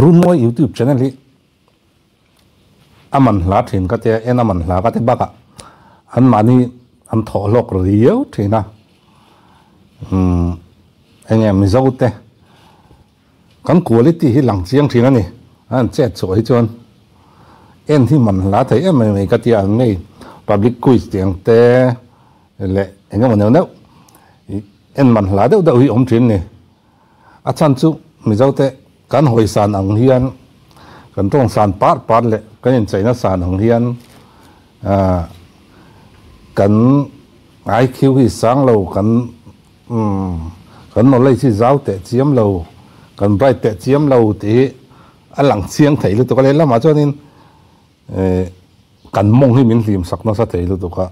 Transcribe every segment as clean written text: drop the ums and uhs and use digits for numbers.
run moi YouTube channel hi aman hla thin ka te en aman hla ka te baka an mani an tho lok riau thina anh em giàu thế, cái quality hi lăng chiang thina ni an chat choi chon en thi man la thei em mai ka ti an nei public quiz tiang te le anh em nào en man la deuh deuh hi om thin ni a chan chu mi giàu thế kan hoi san ang hian kan tong san par le kan in chaina san ang hian kan IQ hi sang lo kan kan nó lấy chỉ giáo tệ chiếm lâu kan bài tệ chiếm lâu thì anh lặng chiang thấy được cái này mà cho nên kan mong hi mình tìm sắc nó sẽ thấy được cái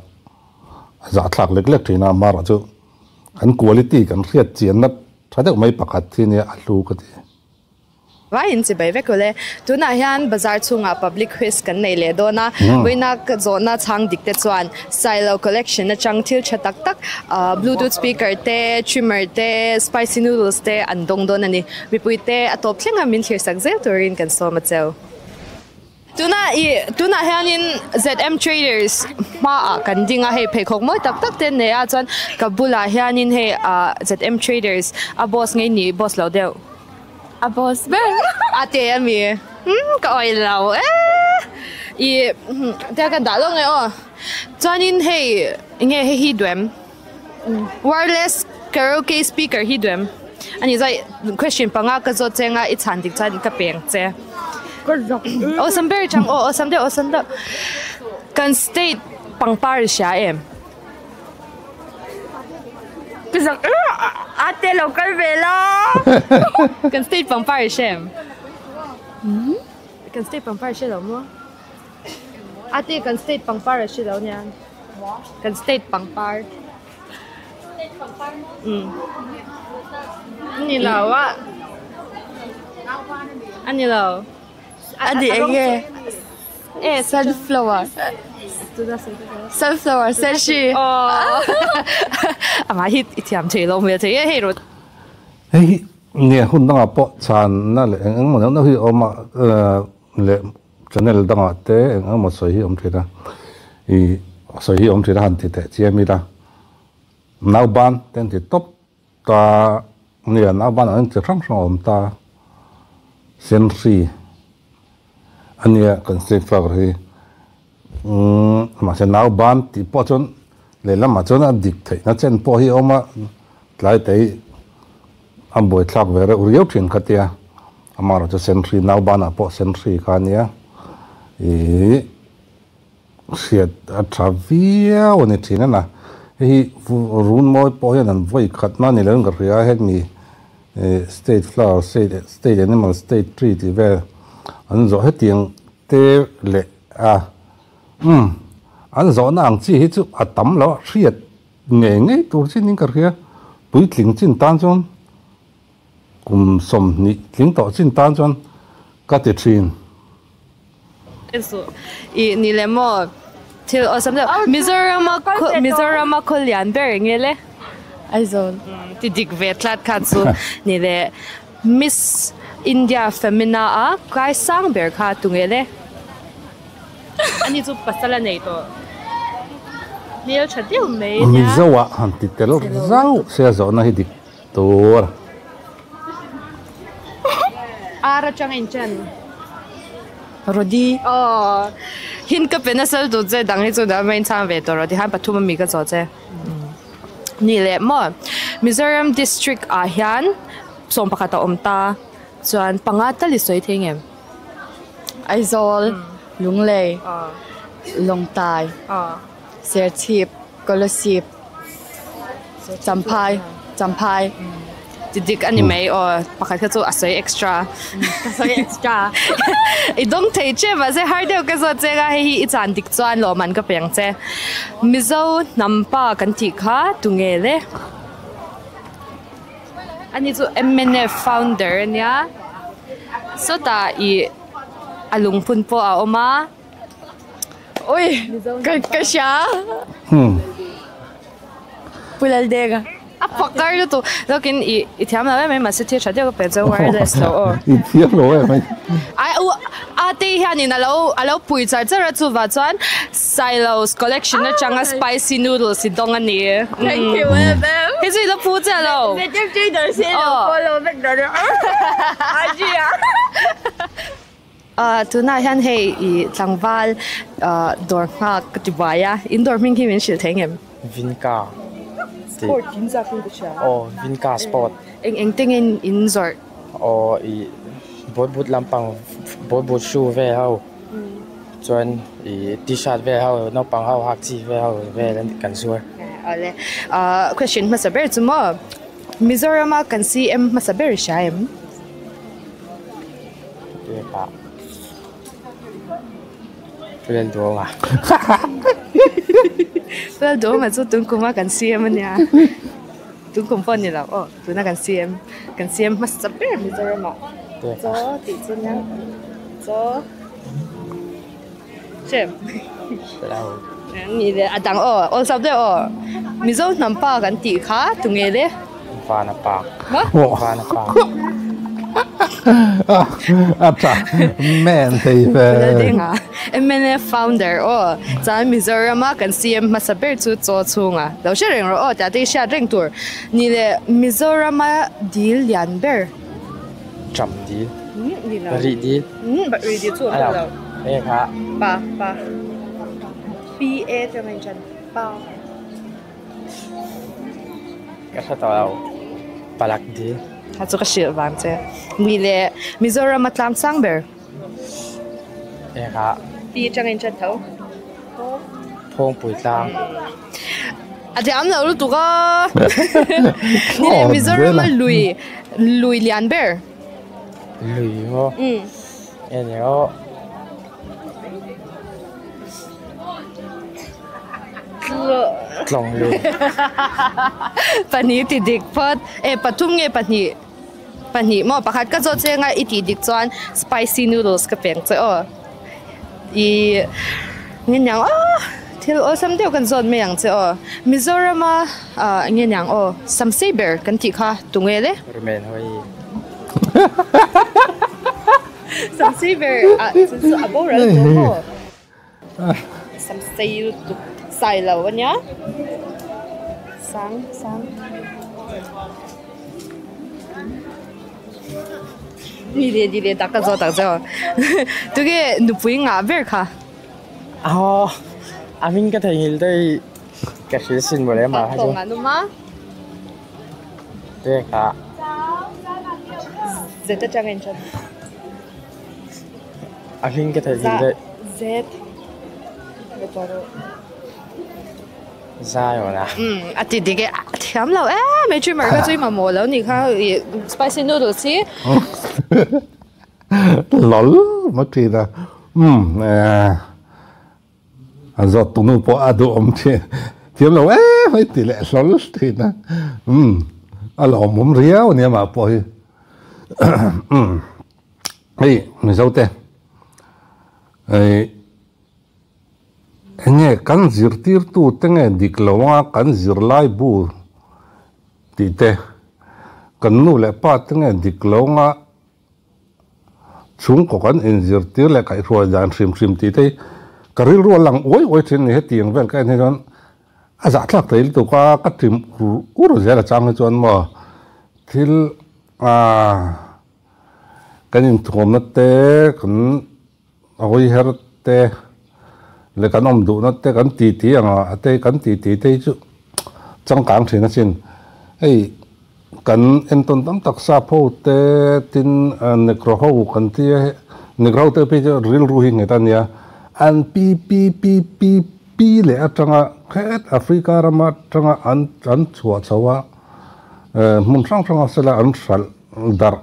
giá thạc lệch lệch thì nào mà rồi chứ kan quality kan khiết chiến nó thay được mấy bạc thì này alu cái gì vai in chibai ve kole tuna hian bazar chunga public quiz kan nei le dona boina ka zona chang dikte chuan silo collection na changthil chatak tak bluetooth speaker te trimmer te spicy noodles te andong don ani mipuite atop thlenga min thir sak zel turin kan so ma cheu tuna hian in ZM Traders ma kan dinga he pheikhok moi tak tak ten ne a chuan kabula hian in he ZM Traders a boss ngei ni boss lo deu a boss be ate ami ka oi lao I te kan da lo nge o chuanin hei nge he hi dwem wireless karaoke speaker hi dwem ani zai question panga ka zo chenga I chan dik chan ka peng che o sam ber chang o sam de kan state pangpar sha em Kisang ate local vela. Kan state pangpar shem. Kan state pangpar she lo mo. Ate kan state pangpar she lo niyan. Kan state pangpar. State pangpar mo. Ani lo wa. Ani lo. Adi ege. Sunflower. Sunflower, selfie. Oh. Ang ahit itiam chelo mo te he ro. Hey, nè hun dang po chan na le ang mo na hi oma le channel dang te ang mo soi hi om thira. I soi hi om thira han ti te chi mi da. Nau ban ten ti top ta nè nau ban ang ti rang song om ta. Sen si ania kan se fa hi mà sẽ nấu ban thì po chôn lấy làm mà chôn ăn địch thấy nó trên po hi oma lại thấy am bồi thắc về rồi yếu chuyện cái tia mà rồi cho sen free nấu ban à po sen free cái này ý siết atravia ôn chuyện này nè hi run môi po hi nằm vui khát nó này lớn cái gì hết mi state flower state animal state tree thì về anh rõ hết tiếng tê lệ anh rõ nàng chỉ hết chút tắm lo siết nghe tôi xin những cái kia bùi tiếng trên tan chôn cùng sầm nị tiếng tỏ trên tan chôn các tiết truyền eso ni le mo til osam de Mizoram Kolyan ber ngele aizo ti dik vet lat katsu ni le Miss India Femina a kai sang ber kha tungele ani chu pasala nei to nil chatiu me mi zawa han ti tel zau se zo na hi dik tor ara chang in chen rodi hin ka penasal do je dang hi chu da main chang ve to rodi han pathuma mi ka zo che ni le mo Mizoram district a hian som pakata omta chuan pangata li soi thengem Aizol lunglei longtai serchip kolosip champai didik ani mai o pakhat ka chu asoi extra I dong thei che ma se har deu ka zo chega hi I chan dik chuan lo man ka peng che mizo nampa kan thi kha tungele ani chu MNF founder nia so ta I alung pun po a oma oi kasha pulaldega Pakar tu, lokin itiam na may masiti siya diyo peso wireless lo. Itiam lo may. Ay ate hianin alaw puitzar zara tu vachuan silos collection na changa spicy noodles si dongan ni. Thank you, Evan. Kasi ilo puza lo. ZM Traders follow back na Aji tu na hian hei I tlangwal dor nga katibaya indoor ming himin shil thengem. Vinca. Sport kinsa kin ko siya. Oh, Vinca Sport. Eng tingin inzor. Oh, bot lampang bot shoe ve hao. Chuan t-shirt ve hao, no pang hao hak chi ve hao ve lan kan suar. Ale question masaber tumo. Mizoram kan si masaber siya em. Dia ka. Tulen do nga. Well do ma chu tun kuma kan si em nya. Tun kum pon ni la oh tu na kan si em masaber Mizoram. Dia ka. Zo ti chen na. Zo. Chem. Lao. Ni le adang all sab de Mizo nampa kan ti kha tungele. Fa na pa. Ma? Fa na pa. Acha man thầy về MNF founder za Mizoram kan CM masaber chu cho chunga lo she reng ro ta te sha reng tur ni le Mizoram deal lian ber Cham di. ni la Ri di. ba ri di chu Ai lo lao. Dia ka. pa PA te men chan pa Ka sa tao. Palak di. ha chu ka shil wang che ni le Mizoram tlam sang ber Dia ka. pi chang en chan thau Phong pui tang. ate am lo tu ga ni le Mizoram lui lian ber Lui ho. En yo. Tlong lui. Pani ti dik pot patum nge pani mo pakhat ka zo che nga iti dik chuan spicy noodles ka peng che I ngen yang thil sam deu kan zon me yang che Mizoram ngen yang sam saber kan ti kha tungele Remain hoi. sam saber su abora to ho sam sayu tu sai lo nya sang đi đi đặt cái zo đặt zo tu cái nụ pui ngã ver kha Amin ka thengil dai ka sin mo le ma ha to ngã nụ ma Dia ka. zeta chang en chan Amin ka thengil dai z betoro za yo na. ati đi cái thiam lo mấy chuyện mà cái chuyện mà mua lâu nị kha spicy noodles xí lol mất thì là giờ tụi nó bỏ ado om thế tiêm là mấy tỷ lệ lol thì na là om riau nè mà bỏ ấy mình sao thế ấy nghe kan zir tir tu tenge dikloma kan zir lai bu ti te kan nu le pa tenge dikloma chung ko kan in zir tir le kai ro jan sim ti te karil ro lang oi chen ne tiang vel kai ne jon a za tlak te tu ka ka trim ro zela chang chon mo thil kan in thom na te kan oi her te le kan om du na te kan ti anga te kan ti te chu chang kang thina chin ei kan en ton tam tak sa pho te tin necro ho kan ti necro te pe ril ru hi nge tan ya an pi le atanga khet africa rama tanga an chua chawa mun sang sela an sal dar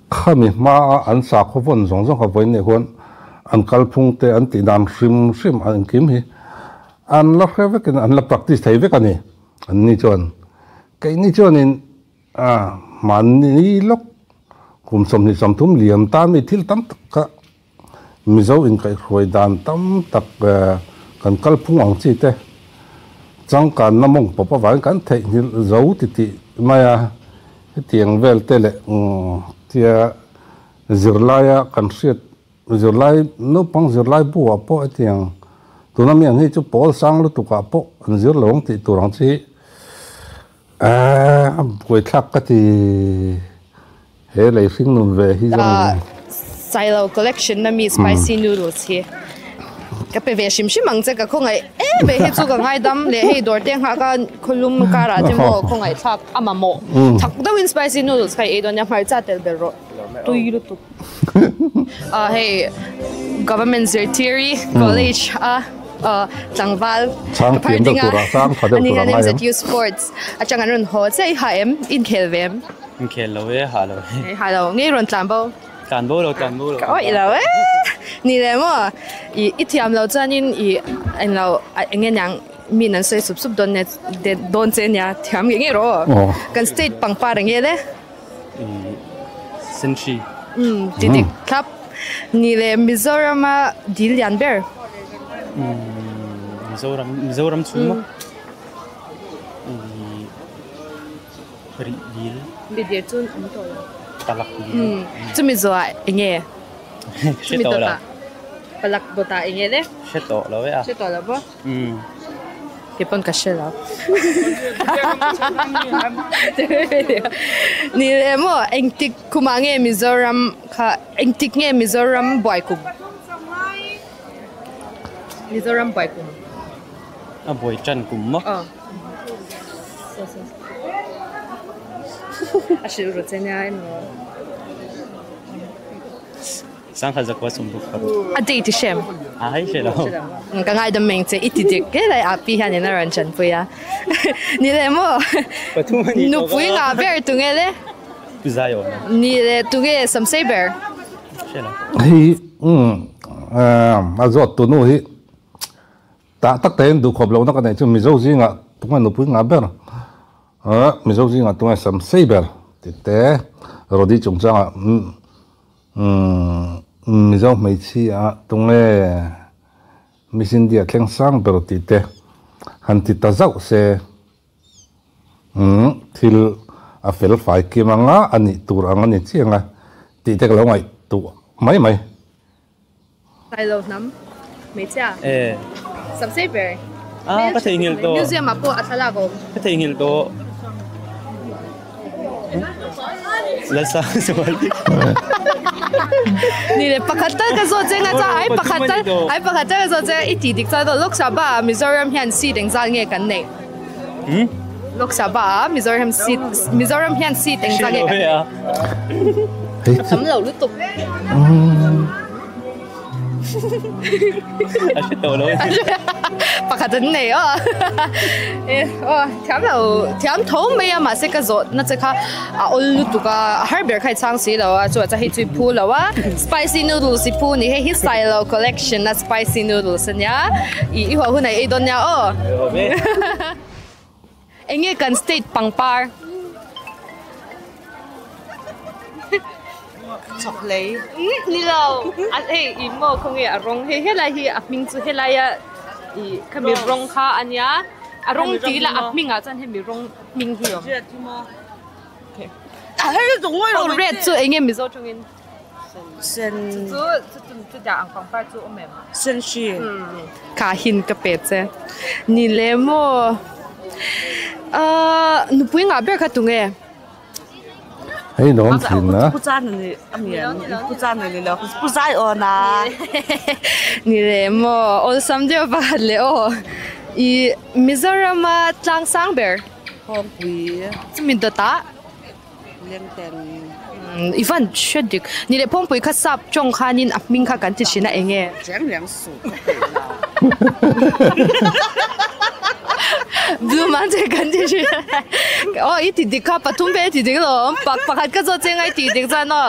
khami ma an sa kho von zong ka voi ne hon an kalphung te an ti dan sim an kim hi an la khave ken an la practice thai ve kani an ni chon cái ni chon in man ni lok kum som ni som thum liam ta mi thil tam ka mi zo in kai khoi dan tam tak kan kalphung ang chi te chẳng cần nằm mông bỏ vài cái thấy dấu thì mà tiếng về tê lệ thì dừa lai cần siết dừa lai nó bằng dừa lai bùa bỏ tiếng tụi nó miệng hay chú bỏ sang lúc tụi cả bỏ dừa lồng thì tụi nó chỉ buổi thắc thì hệ lại phim luôn về hi rằng silo collection na mi spicy noodles hi ka pe ve shim shim ang che ka khongai be he chu ka ngai dam le he dor teng ha ka khulum ka ra te mo khongai thak ama mo thak da win spicy noodles kai e don ya mar cha tel bero tu yiru tu hey government Zertiri college Changval Chang Tiam da tura sang thadel tura ngai ZU sports achang an ron ho chai ha em in khelvem in khel lo we ha lo ha lo ngai ron tlambo kan bo lo oi lo ni le mo I thiam lo chanin an lo nge nyang mi nan sei sup sup don ne de don che nya thiam nge ro kan state pangpa nge le senchi titik kap ni le Mizoram dilian ber Mizoram chuma ri dil bidir chun am to talak chu mi zo nge sheto la palak bota nge le sheto lo we a sheto la bo ke pon ka shela ni le mo engtik kumange Mizoram kha engtik nge Mizoram boy ku Mizoram boy ku a boy chan kum mo Ashi ro tsenya no sang kha zakwa sum bu khabu ati ti shem ai shelo ka ngai da meng che iti dik ke lai api han na ran chan pu ya ni le mo pathum ni nu pui nga ber tu nge le pizayo ni le tu nge sam sei ber shelo hi azot tu nu hi ta tak ten du khob lo na ka nei chu mi zo zi nga tunga nu pui nga ber mi zo zi nga tunga sam sei ber ti te rodi chung chang mi zo mai chi tunga mi sin dia kleng sang ber ti te han ti ta zau se thil a fel fai ki manga ani tur anga ni chianga ti te lo ngai tu mai sai lo nam me cha sam sei ber ka thei ngil to museum apo athala go ka thei ngil to la sa sawali ni le pakata ka zo chenga cha ai pakata ka zo che iti dik cha do Lok Sabha Mizoram hian si deng za nge kan nei Lok Sabha Mizoram hian si deng za nge kan sam lo lu tuk sheto lo pakata nei thiam tho me ma se ka zo na che kha ol lu tu ka har ber khai chang si lo chu cha hi chui phu lo spicy noodles si phu ni he style collection na spicy noodles nya I ho hu nai e don nya enge kan state pangpar chok lei ni lo I mo khong e arong he la hi apming chu he la ya I khami rong kha anya arong ti la apming chan he mi rong ming hi red chu enge mi zo chungin sen chu ja ang pangpar chu omem sen shi ka hin ka pe che ni le mo nu pui nga ber kha tunge hey non thin na pu chan ni amian pu chan ni lo pu sai ona ni le mo ol sam de ba le I Mizoram tlang sang ber hom pui min da ta leng ten Ivan shedik ni le pom pui kha sap chong khanin apming kha kan ti shina enge jeng leng su Blue man te kan ti shi iti dikha pathum be ti dik lo pakhat ka zo chengai ti dik za no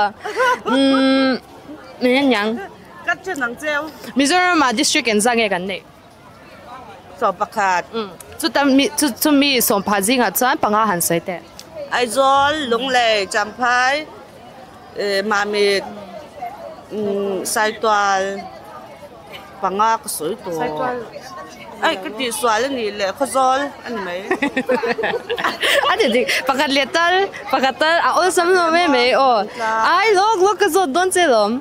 nyang kat chen nang cheu Mizoram district en zange kan nei so pakhat chu mi som phaji nga chan panga han sai te aizol lungle champhai mamit sai twal panga ka soi to ai ka ti swal ni le khazol an mai ade dik pakatal a ol sam no me o ai lok ka zo don chelom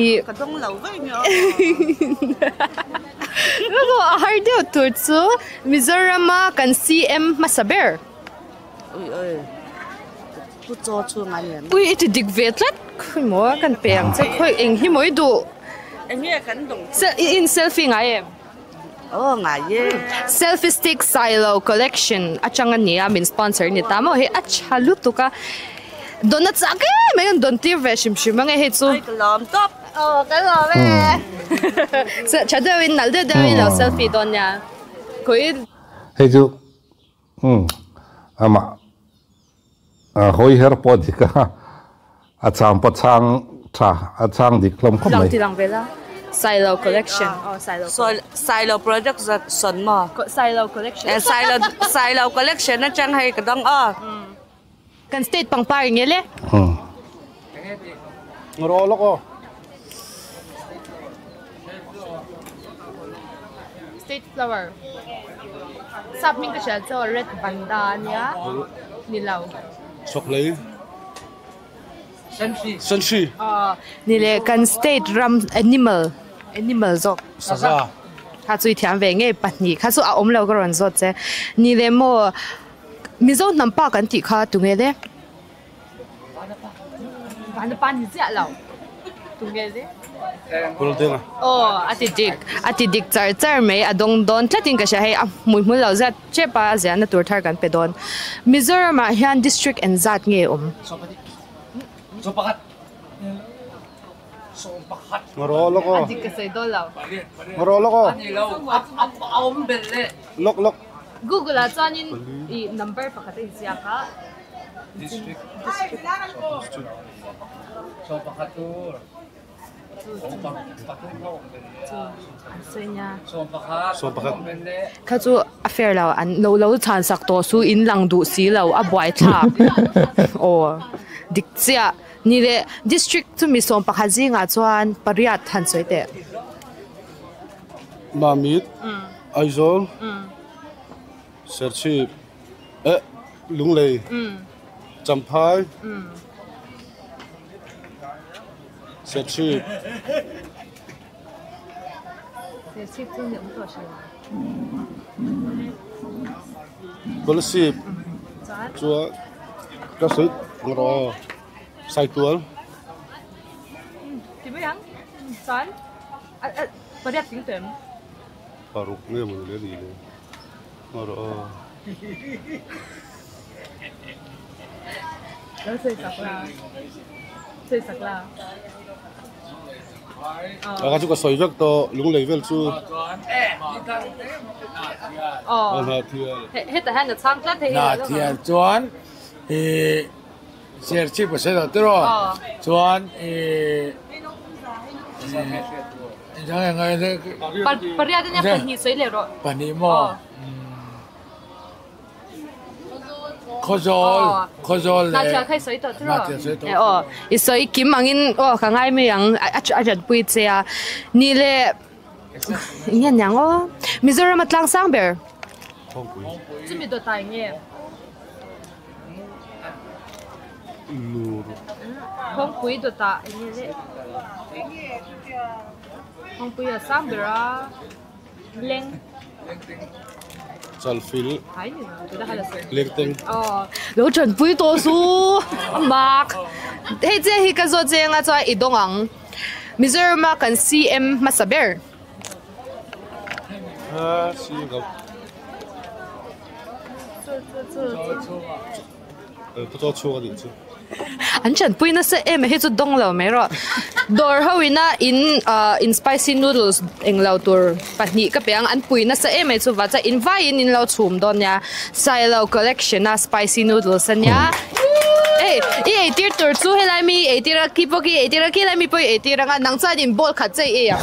I ka dong lau vai mi Logo hardio turtsu Mizoram kan CM masaber oi ku cho chu ngai yan ui iti dik vetlat khoi mo kan peng che khoi eng hi moi du anh nghe kan dong in selfie ngai em oh ngai ye selfie stick silo collection achanga ni min sponsor ni tamo he achalu tuka donat sake mayon don tir veshim shimang he chu ai ka lam top oh ka lo me sa chadawin nalde dawin lo selfie don ya koi hay chú ama hoi her po di ka achang pa chang tha achang dik lom khom mai lang vela silo collection oh silo project za son ma silo collection silo collection na chang hay ka dong kan state pang par ngele ngoro loko state flower sap min ka siya so red banda niya nilaw sok lấy sân si nile kan state ram animal zok sa sa ha chui thiam ve nge patni kha su a om lo ka ron zot che nile mo mizo nampa kan ti kha tu nge de ban pan ni ja lo tu nge de pul tenga oh ati dik char me adong don tlatin ka sha he mui mui lo zat che pa zia na tur thar kan pe don Mizoram hian district and zat nge ngoro loko dik ka sai do lo ngoro loko lok lok Google a chuanin I number pakhat in sia ka so pakat kha chu affair lo an lo chan sak to su in lang du si lo a boy tha o dik chia ni le district to mi som pakha jinga chuan pariat han soite mamit aizol serchi lunglei champhai serchi Bolsip chua ka soi ngoro sai tual ti bayang san pariat ting tem paruk nge mo le di le ngoro lo sei sakla aga chu ka soi vek to lunglei vel chu oh na thia he ta han chang tla the na thian chuan share chi pa se lo tro chuan jang ngai de pariat nya pa hi sei le ro pani mo khojol na le cha khai sei to tro na cha sei to I soi kim mangin ka ngai me yang a pui che a ni le nyan yang Mizoram atlang sang ber không quý chumi do tai nge lur Hong pui do ta nge le Hong pui sang ber a leng chalfil hai ni da hala se lekteng lo chen pui to su mak he je hi ka zo je nga chwa I dong ang Mizoram kan CM masaber ha si ga to chu ga di chu an chan pui na se em he chu dong lo me ro dor hoina in spicy noodles englo tur pahni ka peang an pui na se em chu wa cha in vai in lo chum don ya silo collection na spicy noodles anya ei tir tur chu helai mi ei tira ki poki ei tira ki lai mi poi ei tira nga nang cha din bol khat chei e ya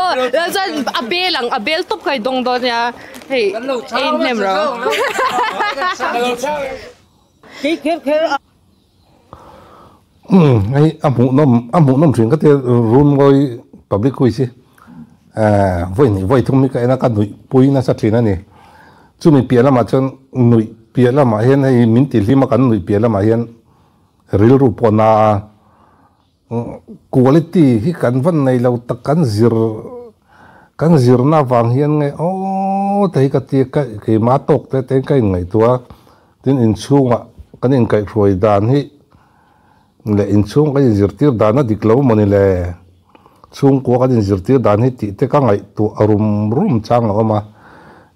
oh la cha abel top kai dong don ya hey ei nem ro ai amu nom thing ka te room ngoi public khui si voi thum mi ka na ka nui pui na sa thlina ni chu mi pia lama chon nui pia lama hian hei min ti hlima kan nui pia lama hian ril ru pona quality hi kan van nei lo tak kan zir na wang hian nge o tai ka ti ka ke ma tok te kai ngai tua tin in chunga kan in kai roi dan hi le in chung ka zir tir dan na diklo moni le chung ko ka zir tir dan hi ti te ka ngai tu rum chang oma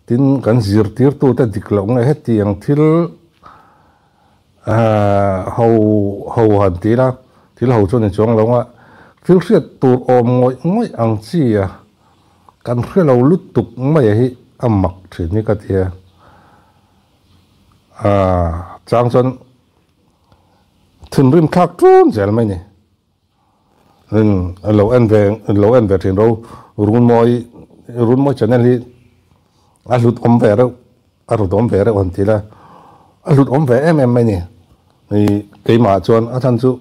tin kan zir tir tu te diklo nge he ti ang thil ho han ti la thil ho chu ni chong lo nga thil hriat tur om ngoi ang chi a kan hrelo lut tuk mai hi amak thri ni ka tia chang chon thun rim khak tun zel mai ni lo en ve thin ro run moi channel hi a lut om ve ro an ti la a lut om ve em mai ni cái mà chọn ở thành chú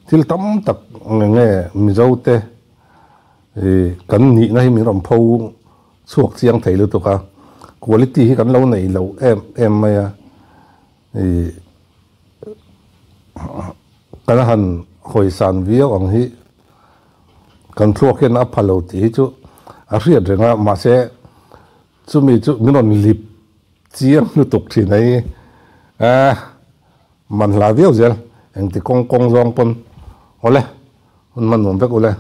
thì tấm tập nghe mi dâu tê thì cắn nhị này mình làm phâu suộc xiang thấy được cả quality cắn lâu này lâu em mày thì cái hành hồi sản viết ông hi cắn suộc cái nắp lâu tí chú à riết rồi mà sẽ chú mình làm lip chiang nó tục thì này man la viau zel eng ti kong zong pon ole man nom bek ole